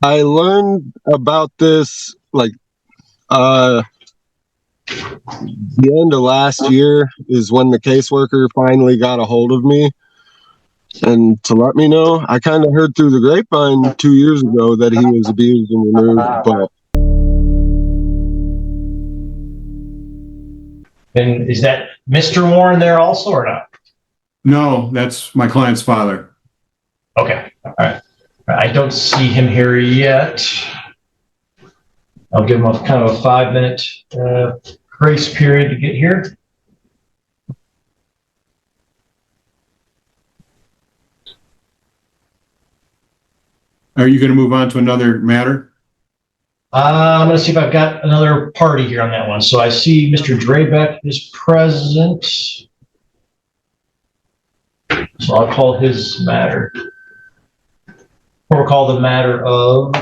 I learned about this the end of last year is when the caseworker finally got a hold of me and to let me know. I kind of heard through the grapevine 2 years ago that he was abused and removed, but And is that Mr. Warren there also or not? No, that's my client's father. Okay, all right. I don't see him here yet. I'll give him a kind of a 5-minute grace period to get here. Are you going to move on to another matter? I'm going to see if I've got another party here on that one. So I see Mr. Drabeck is present. So I'll call his matter. Or we'll call the matter of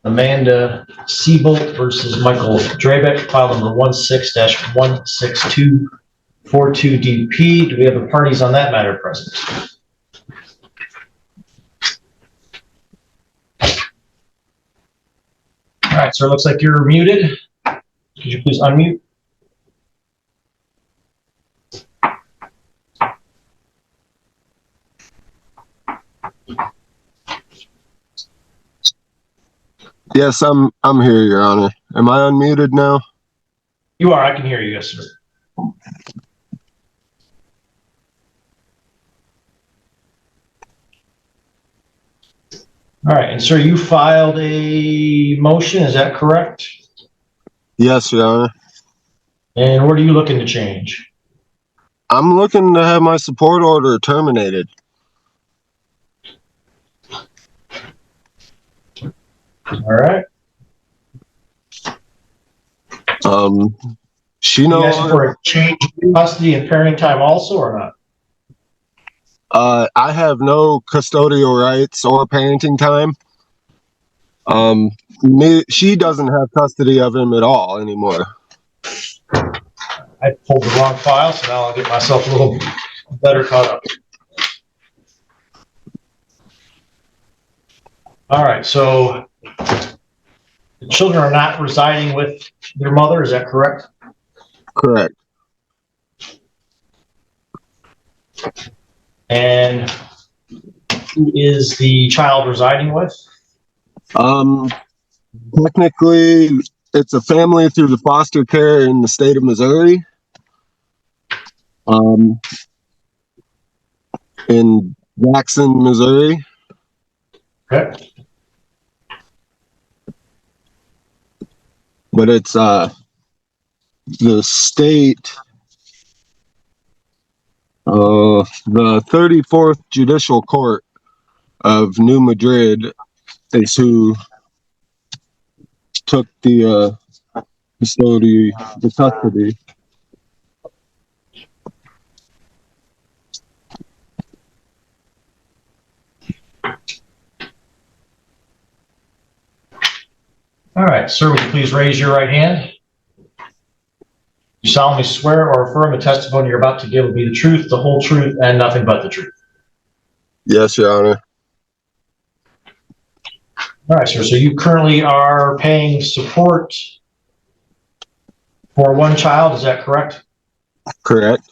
Amanda Seabolt versus Michael Drabeck, file number 16-16242DP. Do we have the parties on that matter present? All right, sir, looks like you're muted. Could you please unmute? yes, I'm here, Your Honor. Am I unmuted now? You are, I can hear you, yes, sir. All right, and sir, you filed a motion, is that correct? Yes, Your Honor. And what are you looking to change? I'm looking to have my support order terminated. All right. She You asked for a change in custody and parenting time also or not? I have no custodial rights or parenting time. She doesn't have custody of him at all anymore. I pulled the wrong file, so now I'll get myself a little better caught up. All right, so the children are not residing with their mother, is that correct? Correct. And who is the child residing with? Technically, it's a family through the foster care in the state of Missouri. In Jackson, Missouri. Okay. But it's the state, the 34th Judicial Court of New Madrid is who took the custody. All right, sir, would you please raise your right hand? You solemnly swear or affirm the testimony you're about to give will be the truth, the whole truth, and nothing but the truth. Yes, Your Honor. All right, sir, so you currently are paying support for one child, is that correct? Correct.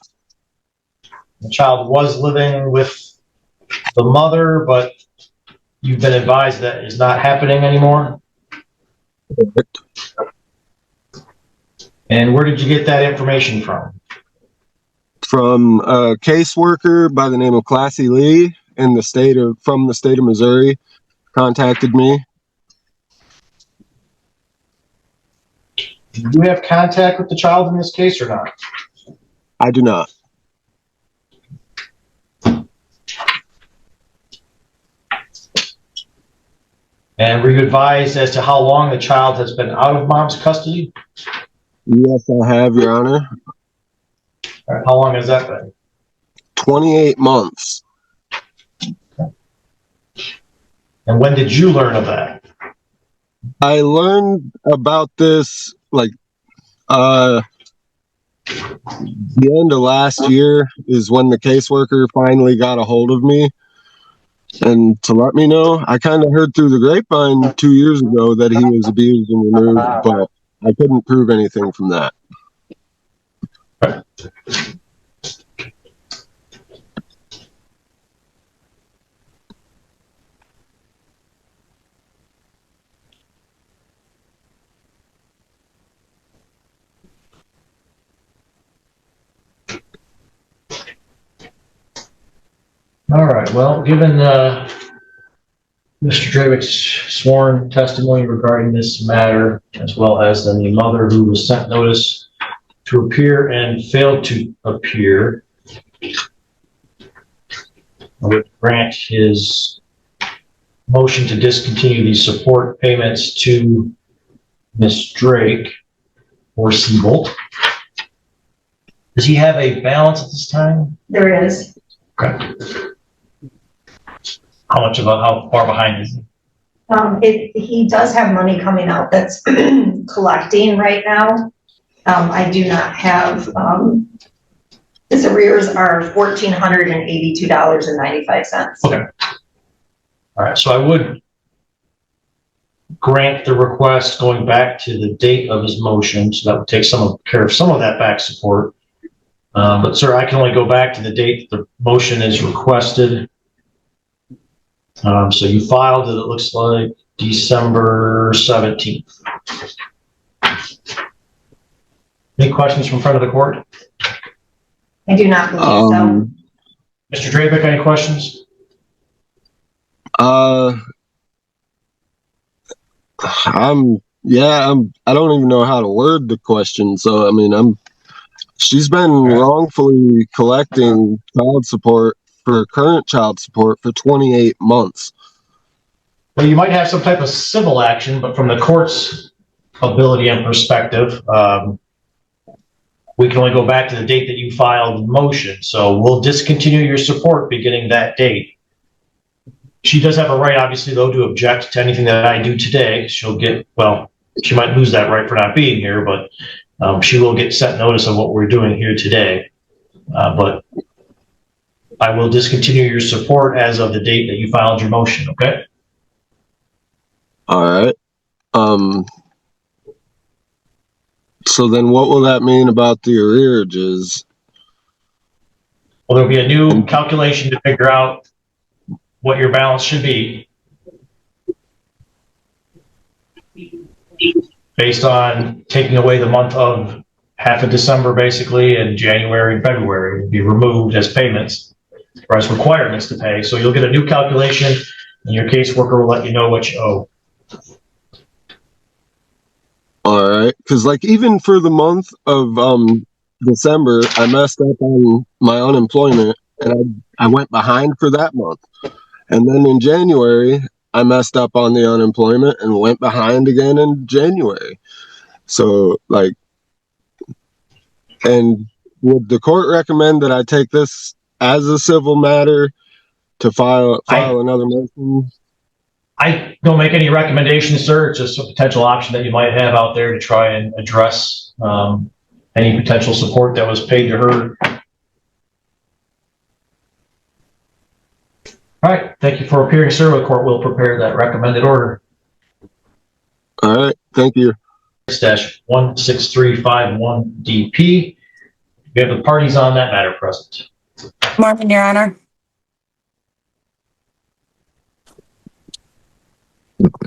The child was living with the mother, but you've been advised that is not happening anymore? Correct. And where did you get that information from? From a caseworker by the name of Classy Lee from the state of Missouri contacted me. Do you have contact with the child in this case or not? I do not. And were you advised as to how long the child has been out of mom's custody? Yes, I have, Your Honor. All right, how long has that been? 28 months. And when did you learn of that? I learned about this the end of last year is when the caseworker finally got a hold of me and to let me know. I kind of heard through the grapevine 2 years ago that he was abused and removed, but I couldn't prove anything from that. All right, well, given Mr. Dravick's sworn testimony regarding this matter, as well as then the mother who was sent notice to appear and failed to appear, I would grant his motion to discontinue the support payments to Ms. Drake or Siebold. Does he have a balance at this time? There is. Okay. How far behind is he? He does have money coming out that's collecting right now. I do not have, his arrears are $1,482.95. Okay. All right, so I would grant the request going back to the date of his motion, so that would take care of some of that back support. But sir, I can only go back to the date that the motion is requested. So you filed it, it looks like December 17th. Any questions from front of the court? I do not believe so. Mr. Dravick, any questions? I don't even know how to word the question. So, I mean, she's been wrongfully collecting child support for current child support for 28 months. Well, you might have some type of civil action, but from the court's ability and perspective, we can only go back to the date that you filed the motion. So we'll discontinue your support beginning that date. She does have a right, obviously, though, to object to anything that I do today. She might lose that right for not being here, but she will get sent notice of what we're doing here today. But I will discontinue your support as of the date that you filed your motion, okay? All right. So then what will that mean about the arrearages? Well, there'll be a new calculation to figure out what your balance should be based on taking away the month of half of December, basically, and January and February will be removed as payments or as requirements to pay. So you'll get a new calculation and your caseworker will let you know what you owe. All right. Because even for the month of December, I messed up on my unemployment and I went behind for that month. And then in January, I messed up on the unemployment and went behind again in January. So, and would the court recommend that I take this as a civil matter to file another motion? I don't make any recommendations, sir. It's just a potential option that you might have out there to try and address any potential support that was paid to her. All right. Thank you for appearing, sir. The court will prepare that recommended order. All right. Thank you. -16351DP. We have the parties on that matter present. Marvin, Your Honor.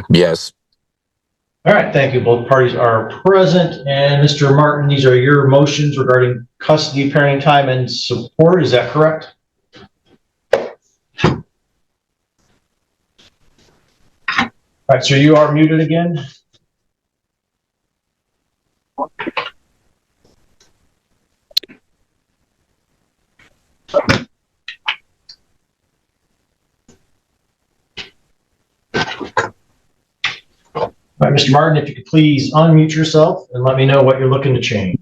Yes. All right, thank you. Both parties are present. And Mr. Martin, these are your motions regarding custody, parenting time, and support. Is that correct? All right, so you are muted again. All right, Mr. Martin, if you could please unmute yourself and let me know what you're looking to change.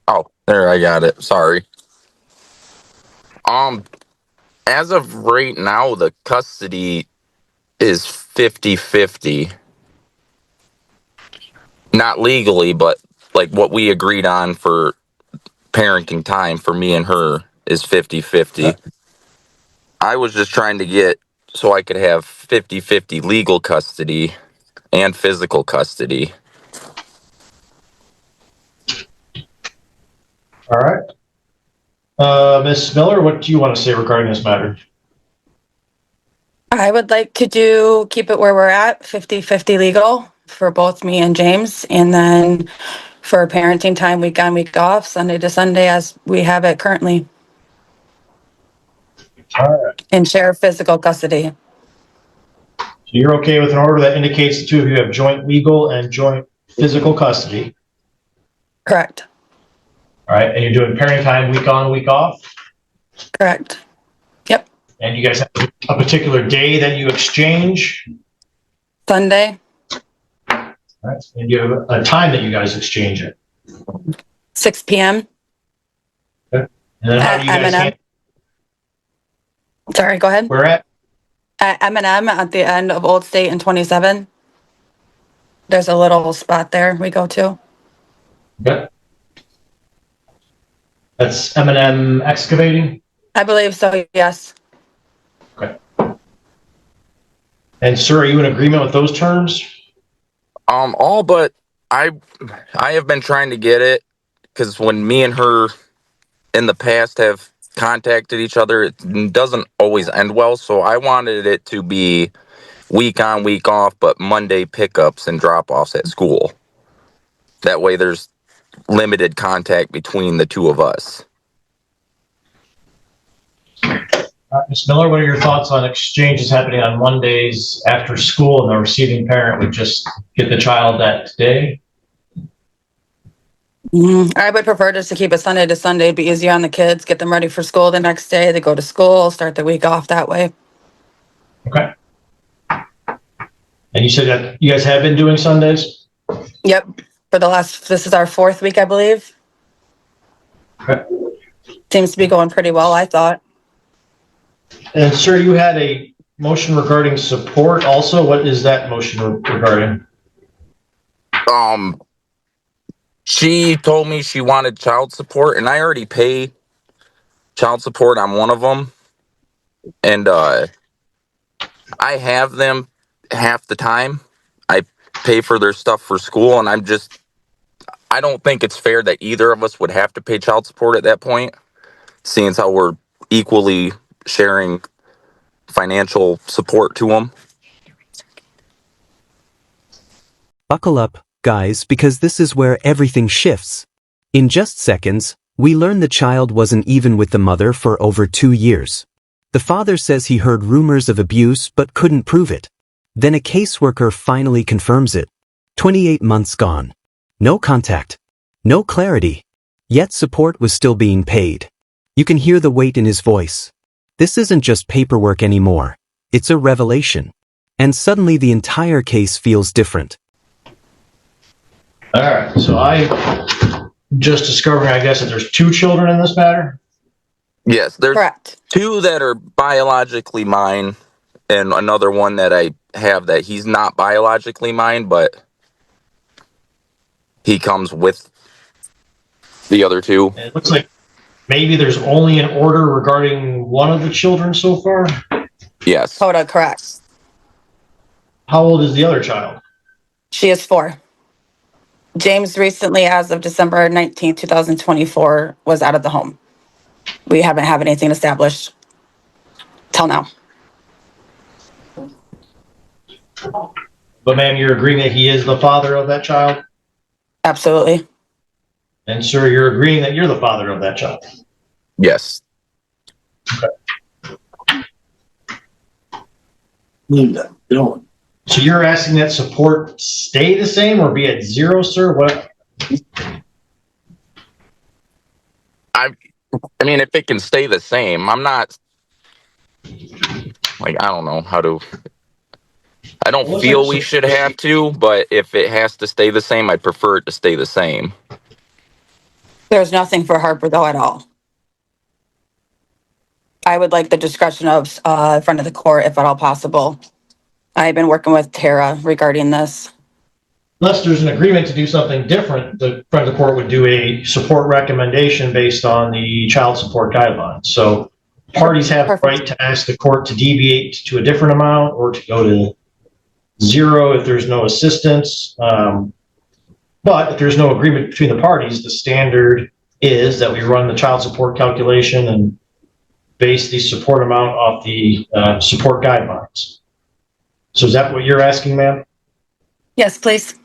Oh, there, I got it. Sorry. As of right now, the custody is 50-50. Not legally, but like what we agreed on for parenting time for me and her is 50-50. I was just trying to get so I could have 50-50 legal custody and physical custody. All right. Ms. Miller, what do you want to say regarding this matter? I would like to keep it where we're at, 50-50 legal for both me and James. And then for parenting time, week on, week off, Sunday to Sunday, as we have it currently. All right. And share physical custody. So you're okay with an order that indicates the two of you have joint legal and joint physical custody. Correct. All right. And you're doing parenting time week on, week off. Correct. Yep. And you guys have a particular day that you exchange. Sunday, All right. And you have a time that you guys exchange it. 6 p.m. And then how do you guys M&M. handle Sorry, go ahead. where at? At M&M at the end of Old State and 27. There's a little spot there we go to. Okay. That's M&M Excavating. I believe so, yes. Okay. And sir, are you in agreement with those terms? All but I have been trying to get it because when me and her in the past have contacted each other, it doesn't always end well. So I wanted it to be week on, week off, but Monday pickups and drop offs at school. That way there's limited contact between the two of us. Ms. Miller, what are your thoughts on exchanges happening on Mondays after school and the receiving parent would just get the child that day? I would prefer just to keep it Sunday to Sunday. It'd be easier on the kids, get them ready for school the next day. They go to school, start the week off that way. Okay. And you said that you guys have been doing Sundays? Yep. This is our 4th week, I believe. Okay. Seems to be going pretty well, I thought. And sir, you had a motion regarding support also. What is that motion regarding? She told me she wanted child support, and I already pay child support on one of them. And I have them half the time. I pay for their stuff for school, and I don't think it's fair that either of us would have to pay child support at that point, seeing as how we're equally sharing financial support to them. Buckle up, guys, because this is where everything shifts. In just seconds, we learn the child wasn't even with the mother for over 2 years. The father says he heard rumors of abuse but couldn't prove it. Then a caseworker finally confirms it. 28 months gone. No contact. No clarity. Yet support was still being paid. You can hear the weight in his voice. This isn't just paperwork anymore. It's a revelation. And suddenly the entire case feels different. All right. So I just discovering, I guess, that there's 2 children in this matter. Yes, there's Correct. 2 that are biologically mine, and another one that I have that he's not biologically mine, but he comes with the other 2. And it looks like maybe there's only an order regarding one of the children so far. Yes. Hoda, correct. How old is the other child? She is 4. James recently, as of December 19th, 2024, was out of the home. We haven't had anything established till now. But ma'am, you're agreeing that he is the father of that child? Absolutely. And sir, you're agreeing that you're the father of that child? Yes. So you're asking that support stay the same or be at 0, sir? What? I mean, if it can stay the same, I'm not like, I don't know how to. I don't Well, feel so- we should have to, but if it has to stay the same, I'd prefer it to stay the same. There's nothing for Harper, though, at all. I would like the discretion of in front of the court, if at all possible. I've been working with Tara regarding this. unless there's an agreement to do something different, the front of the court would do a support recommendation based on the child support guidelines. So parties have the right to ask the court to deviate to a different amount or to go to zero if there's no assistance. But if there's no agreement between the parties, the standard is that we run the child support calculation and base the support amount off the support guidelines. So is that what you're asking, ma'am? Yes, please.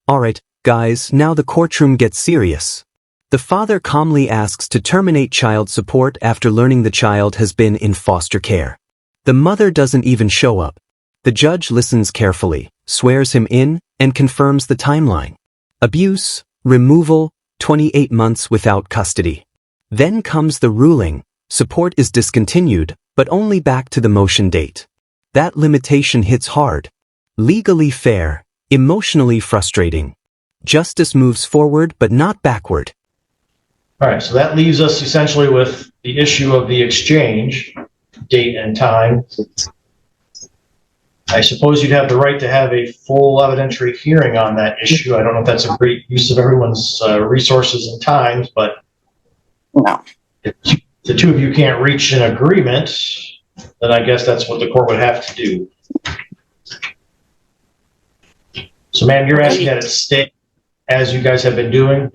Alright, guys, now the courtroom gets serious. The father calmly asks to terminate child support after learning the child has been in foster care. The mother doesn't even show up. The judge listens carefully, swears him in, and confirms the timeline. Abuse, removal, 28 months without custody. Then comes the ruling. Support is discontinued, but only back to the motion date. That limitation hits hard. Legally fair, emotionally frustrating. Justice moves forward, but not backward. All right, so that leaves us essentially with the issue of the exchange, date and time. I suppose you'd have the right to have a full evidentiary hearing on that issue. I don't know if that's a great use of everyone's resources and times, but No. if the two of you can't reach an agreement, then I guess that's what the court would have to do. So, ma'am, you're asking that it stay as you guys have been doing?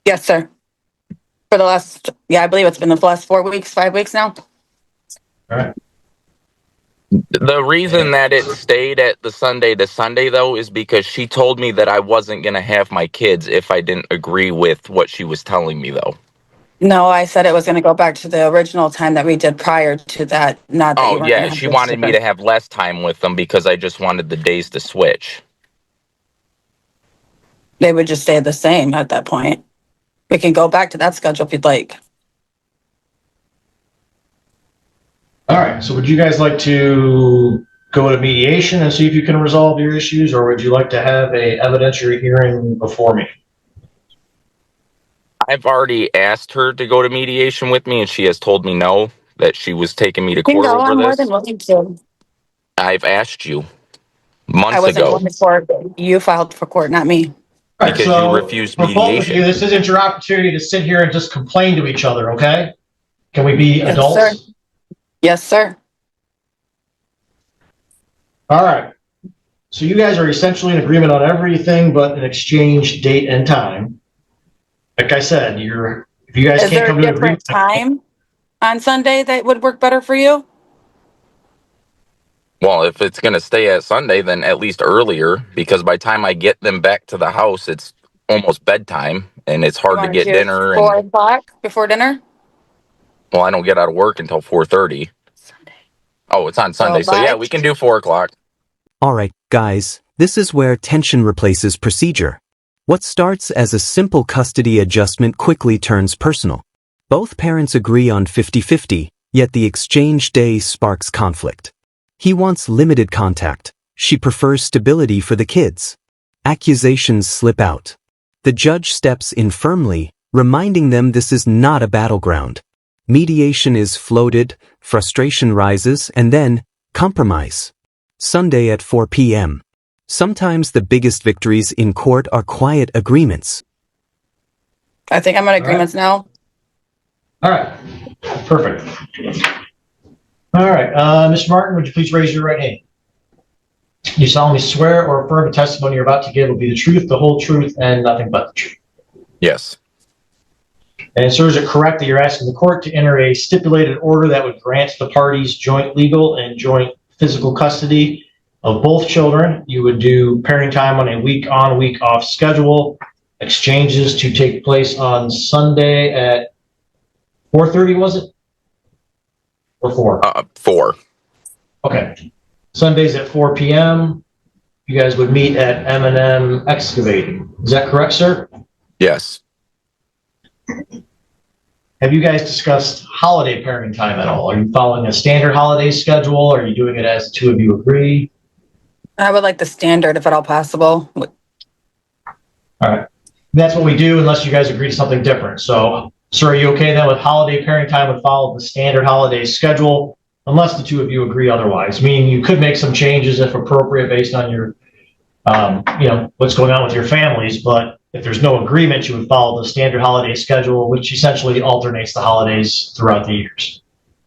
Yes, sir. For the last, I believe it's been the last 4 weeks, 5 weeks now. All right. The reason that it stayed at the Sunday to Sunday, though, is because she told me that I wasn't going to have my kids if I didn't agree with what she was telling me, though. No, I said it was going to go back to the original time that we did prior to that, not that you Oh, weren't going yeah, to have she kids wanted me sooner. to have less time with them because I just wanted the days to switch. They would just stay the same at that point. We can go back to that schedule if you'd like. All right, so would you guys like to go to mediation and see if you can resolve your issues, or would you like to have a evidentiary hearing before me? I've already asked her to go to mediation with me, and she has told me no, that she was taking me to You can court go, over I'm more than this. willing to. I've asked you I months wasn't ago going to court. You filed for court, not me. All right, because you so refused for both of you, mediation. this isn't your opportunity to sit here and just complain to each other, okay? Can we be Yes, adults? sir. Yes, sir. All right. So you guys are essentially in agreement on everything but an exchange date and time. Like I said, if you guys Is can't there a come to an different agreement, time on Sunday that would work better for you? Well, if it's going to stay at Sunday, then at least earlier, because by the time I get them back to the house, it's almost bedtime, and it's You hard to want to get do dinner. 4 And, o'clock before dinner? well, I don't get out of work until 4:30. Sunday. Oh, it's on So Sunday. So, yeah, we can do 4 o'clock. Alright, guys, this is where tension replaces procedure. What starts as a simple custody adjustment quickly turns personal. Both parents agree on 50-50, yet the exchange day sparks conflict. He wants limited contact. She prefers stability for the kids. Accusations slip out. The judge steps in firmly, reminding them this is not a battleground. Mediation is floated, frustration rises, and then compromise. Sunday at 4 p.m. Sometimes the biggest victories in court are quiet agreements. I think I'm in agreements now. all right, perfect. All right, Mr. Martin, would you please raise your right hand? You solemnly swear or affirm the testimony you're about to give will be the truth, the whole truth, and nothing but the truth. Yes. And sir, is it correct that you're asking the court to enter a stipulated order that would grant the parties joint legal and joint physical custody of both children? You would do parenting time on a week on, week off schedule, exchanges to take place on Sunday at 4:30, was it? Or 4? 4. Okay. Sundays at 4 p.m. You guys would meet at M&M Excavating. Is that correct, sir? Yes. Have you guys discussed holiday parenting time at all? Are you following a standard holiday schedule? Are you doing it as the two of you agree? I would like the standard if at all possible. All right. That's what we do unless you guys agree to something different. So, sir, are you okay then with holiday parenting time would follow the standard holiday schedule unless the two of you agree otherwise? Meaning you could make some changes if appropriate based on your what's going on with your families, but if there's no agreement, you would follow the standard holiday schedule, which essentially alternates the holidays throughout the years.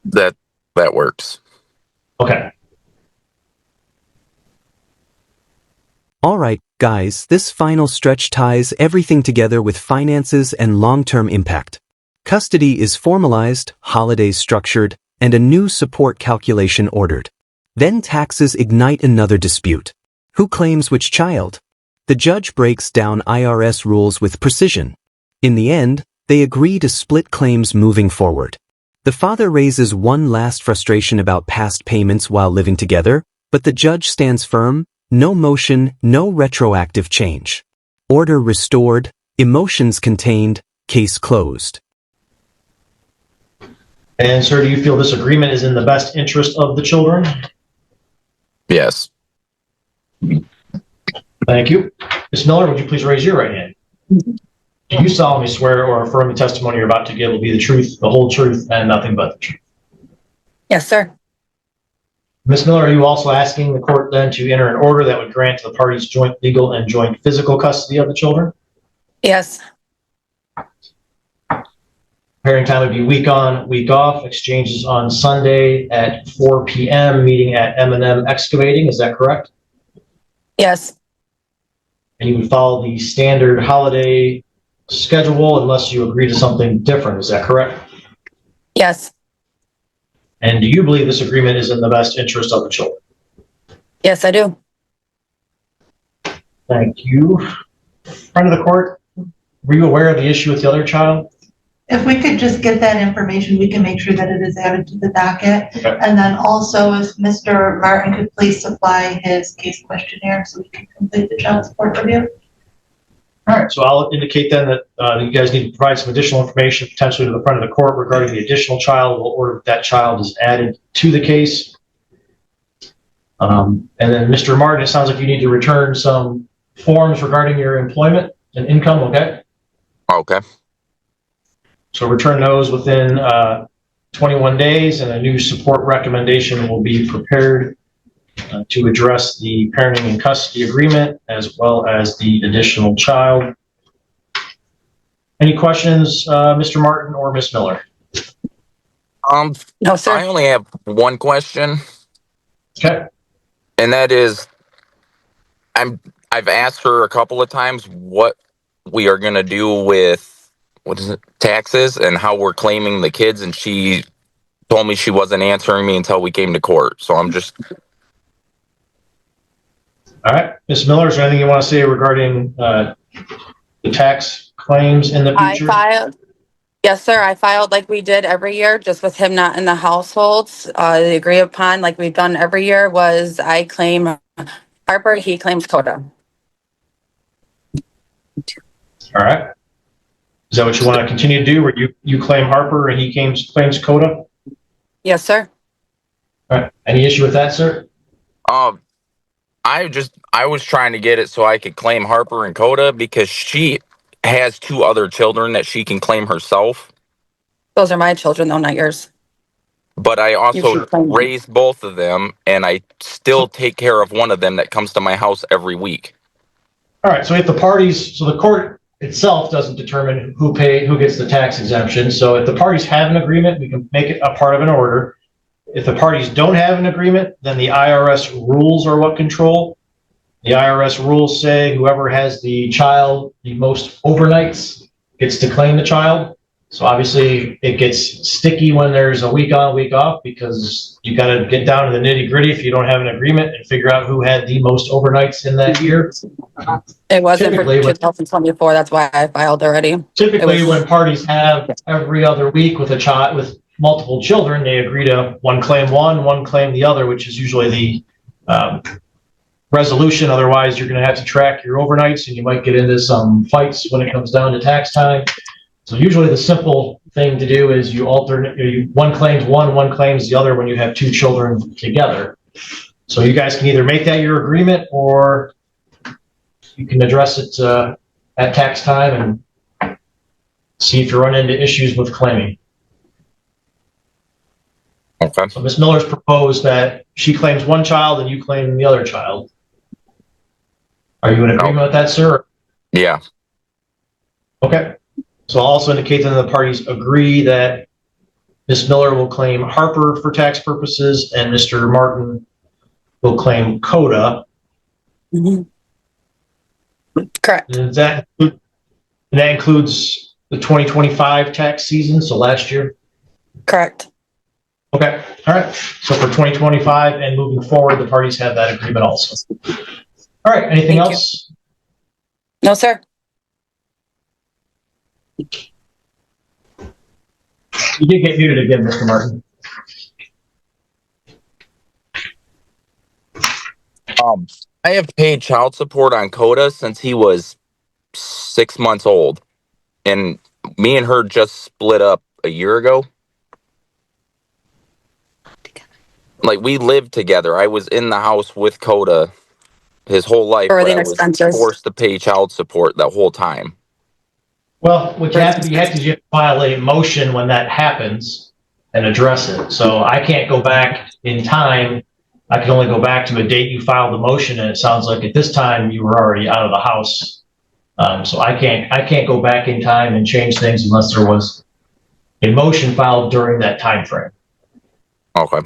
That works. Okay. Alright, guys, this final stretch ties everything together with finances and long-term impact. Custody is formalized, holidays structured, and a new support calculation ordered. Then taxes ignite another dispute. Who claims which child? The judge breaks down IRS rules with precision. In the end, they agree to split claims moving forward. The father raises one last frustration about past payments while living together, but the judge stands firm. No motion, no retroactive change. Order restored, emotions contained, case closed. And sir, do you feel this agreement is in the best interest of the children? Yes. Thank you. Ms. Miller, would you please raise your right hand? Do you solemnly swear or affirm the testimony you're about to give will be the truth, the whole truth, and nothing but the truth? Yes, sir. Ms. Miller, are you also asking the court then to enter an order that would grant the parties joint legal and joint physical custody of the children? Yes. Hearing time would be week on, week off, exchanges on Sunday at 4 p.m., meeting at M&M Excavating, is that correct? Yes. And you would follow the standard holiday schedule unless you agree to something different, is that correct? Yes. And do you believe this agreement is in the best interest of the children? Yes, I do. Thank you. Friend of the court, were you aware of the issue with the other child? If we could just get that information, we can make sure that it is added to the docket. Okay. And then also if Mr. Martin could please supply his case questionnaire so we can complete the child support review. All right, so I'll indicate then that you guys need to provide some additional information potentially to the front of the court regarding the additional child. We'll order that child is added to the case. And then Mr. Martin, it sounds like you need to return some forms regarding your employment and income, okay? Okay. So return those within 21 days and a new support recommendation will be prepared to address the parenting and custody agreement as well as the additional child. Any questions, Mr. Martin or Ms. Miller? No, sir. I only have one question, Okay. and that is, I've asked her a couple of times what we are gonna do with taxes and how we're claiming the kids, and she told me she wasn't answering me until we came to court. So I'm just. All right, Ms. Miller, is there anything you want to say regarding the tax claims in the I future? filed. Yes, sir. I filed like we did every year, just with him not in the households. The agreed upon, like we've done every year, was I claim Harper, he claims Coda. All right. Is that what you want to continue to do, where you claim Harper and he claims Coda? Yes, sir. All right. Any issue with that, sir? I was trying to get it so I could claim Harper and Coda because she has two other children that she can claim herself. Those are my children, though, not yours. But I You also should claim them. raised both of them, and I still take care of one of them that comes to my house every week. All right. So if the parties, so the court itself doesn't determine who gets the tax exemption. So if the parties have an agreement, we can make it a part of an order. If the parties don't have an agreement, then the IRS rules are what control. The IRS rules say whoever has the child the most overnights gets to claim the child. So obviously it gets sticky when there's a week on, week off, because you got to get down to the nitty gritty if you don't have an agreement and figure out who had the most overnights in that year. It wasn't for Typically, 2024. That's why I filed already. Typically, when parties have every other week with a child with multiple children, they agree to one claim one claim the other, which is usually the resolution. Otherwise, you're going to have to track your overnights, and you might get into some fights when it comes down to tax time. So usually, the simple thing to do is you alternate. One claims one claims the other when you have two children together. So you guys can either make that your agreement, or you can address it at tax time and see if you run into issues with claiming. Okay. So Ms. Miller's proposed that she claims one child and you claim the other child. Are you in agreement with that, sir? Yeah. Okay. So I'll also indicate that the parties agree that Ms. Miller will claim Harper for tax purposes and Mr. Martin will claim Coda. Correct. And that includes the 2025 tax season, so last year? Correct. Okay, all right. So for 2025 and moving forward, the parties have that agreement also. All right, anything Thank you. else? No, sir. You did get muted again, Mr. Martin. I have paid child support on Coda since he was 6 months old, and me and her just split up a year ago. Like, we lived together. I was in the house with Coda his whole life, but Birthing I was expenses. forced to pay child support that whole time. Well, what you have to file a motion when that happens and address it. So I can't go back in time. I can only go back to a date you filed the motion, and it sounds like at this time you were already out of the house. So I can't go back in time and change things unless there was a motion filed during that time frame. Okay.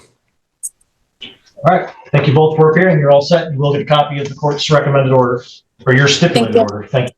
All right. Thank you both for appearing. You're all set. You will get a copy of the court's recommended order or your stipulated order. Thank you.